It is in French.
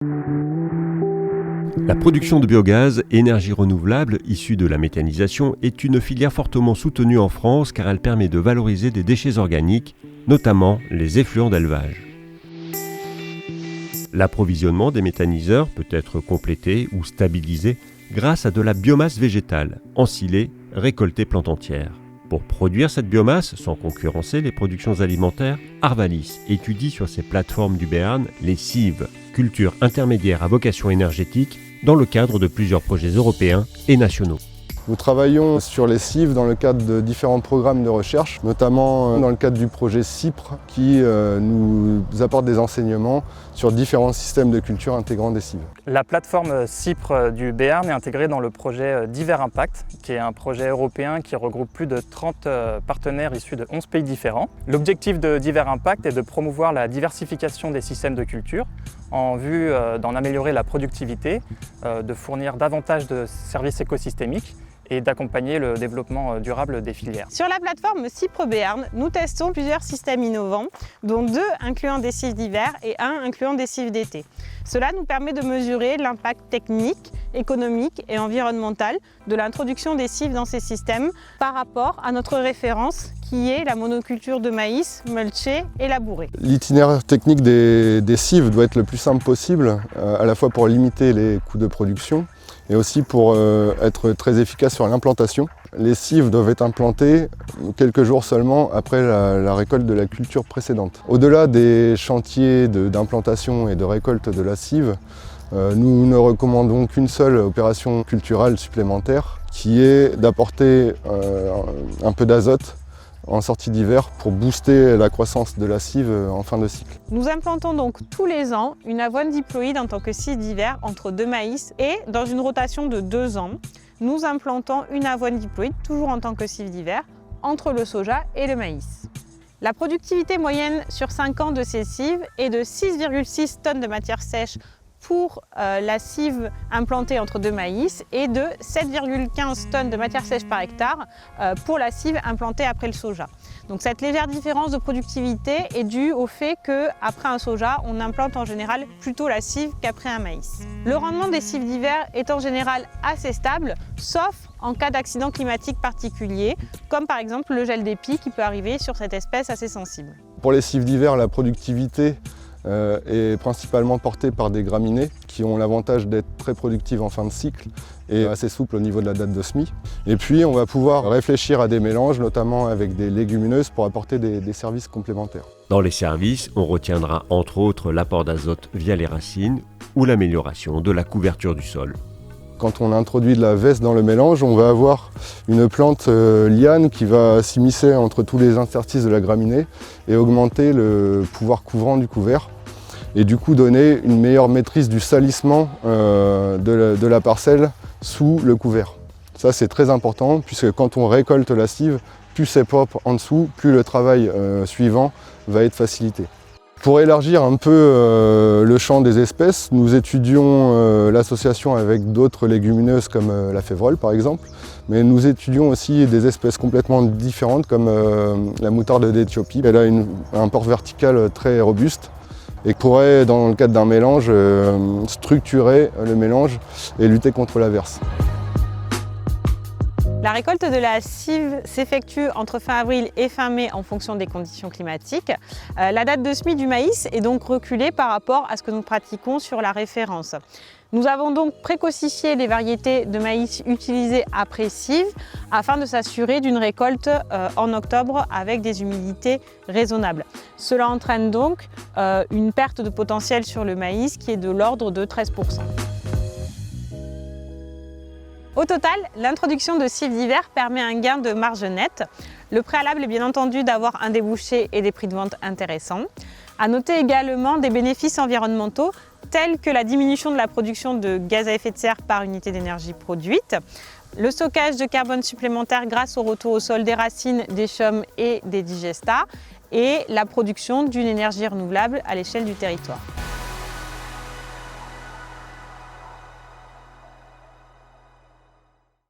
La production de biogaz, énergie renouvelable issue de la méthanisation, est une filière fortement soutenue en France car elle permet de valoriser des déchets organiques, notamment les effluents d'élevage. L'approvisionnement des méthaniseurs peut être complété ou stabilisé grâce à de la biomasse végétale, ensilée, récoltée plante entière. Pour produire cette biomasse, sans concurrencer les productions alimentaires, Arvalis étudie sur ses plateformes du Béarn les cives, cultures intermédiaires à vocation énergétique, dans le cadre de plusieurs projets européens et nationaux. Nous travaillons sur les cives dans le cadre de différents programmes de recherche, notamment dans le cadre du projet CIPRE qui nous apporte des enseignements sur différents systèmes de culture intégrant des cives. La plateforme CIPRE du Béarn est intégrée dans le projet Divers Impact, qui est un projet européen qui regroupe plus de 30 partenaires issus de 11 pays différents. L'objectif de Divers Impact est de promouvoir la diversification des systèmes de culture en vue d'en améliorer la productivité, de fournir davantage de services écosystémiques et d'accompagner le développement durable des filières. Sur la plateforme CIPRE Béarn, nous testons plusieurs systèmes innovants, dont 2 incluant des cives d'hiver et 1 incluant des cives d'été. Cela nous permet de mesurer l'impact technique, économique et environnemental de l'introduction des cives dans ces systèmes par rapport à notre référence qui est la monoculture de maïs, mulché et labouré. L'itinéraire technique des cives doit être le plus simple possible, à la fois pour limiter les coûts de production et aussi pour être très efficace sur l'implantation. Les cives doivent être implantées quelques jours seulement après la récolte de la culture précédente. Au-delà des chantiers d'implantation et de récolte de la cive, nous ne recommandons qu'une seule opération culturelle supplémentaire qui est d'apporter un peu d'azote en sortie d'hiver pour booster la croissance de la cive en fin de cycle. Nous implantons donc tous les ans une avoine diploïde en tant que cive d'hiver entre 2 maïs et dans une rotation de 2 ans, nous implantons une avoine diploïde toujours en tant que cive d'hiver entre le soja et le maïs. La productivité moyenne sur 5 ans de ces cives est de 6,6 tonnes de matière sèche pour la cive implantée entre 2 maïs et de 7,15 tonnes de matière sèche par hectare pour la cive implantée après le soja. Donc cette légère différence de productivité est due au fait qu'après un soja, on implante en général plutôt la cive qu'après un maïs. Le rendement des cives d'hiver est en général assez stable, sauf en cas d'accident climatique particulier, comme par exemple le gel d'épi qui peut arriver sur cette espèce assez sensible. Pour les cives d'hiver, la productivité est principalement portée par des graminées qui ont l'avantage d'être très productives en fin de cycle et assez souples au niveau de la date de semis. Et puis on va pouvoir réfléchir à des mélanges, notamment avec des légumineuses pour apporter des services complémentaires. Dans les services, on retiendra entre autres l'apport d'azote via les racines ou l'amélioration de la couverture du sol. Quand on introduit de la veste dans le mélange, on va avoir une plante liane qui va s'immiscer entre tous les interstices de la graminée et augmenter le pouvoir couvrant du couvert et du coup donner une meilleure maîtrise du salissement de la parcelle sous le couvert. Ça c'est très important puisque quand on récolte la cive, plus c'est propre en dessous, plus le travail suivant va être facilité. Pour élargir un peu le champ des espèces, nous étudions l'association avec d'autres légumineuses comme la févrole par exemple, mais nous étudions aussi des espèces complètement différentes comme la moutarde d'Éthiopie. Elle a un port vertical très robuste et pourrait, dans le cadre d'un mélange, structurer le mélange et lutter contre l'averse. La récolte de la cive s'effectue entre fin avril et fin mai en fonction des conditions climatiques. La date de semis du maïs est donc reculée par rapport à ce que nous pratiquons sur la référence. Nous avons donc précocifié les variétés de maïs utilisées après cive afin de s'assurer d'une récolte en octobre avec des humidités raisonnables. Cela entraîne donc une perte de potentiel sur le maïs qui est de l'ordre de 13%. Au total, l'introduction de cives d'hiver permet un gain de marge nette. Le préalable est bien entendu d'avoir un débouché et des prix de vente intéressants. À noter également des bénéfices environnementaux tels que la diminution de la production de gaz à effet de serre par unité d'énergie produite, le stockage de carbone supplémentaire grâce au retour au sol des racines, des chaumes et des digestats et la production d'une énergie renouvelable à l'échelle du territoire.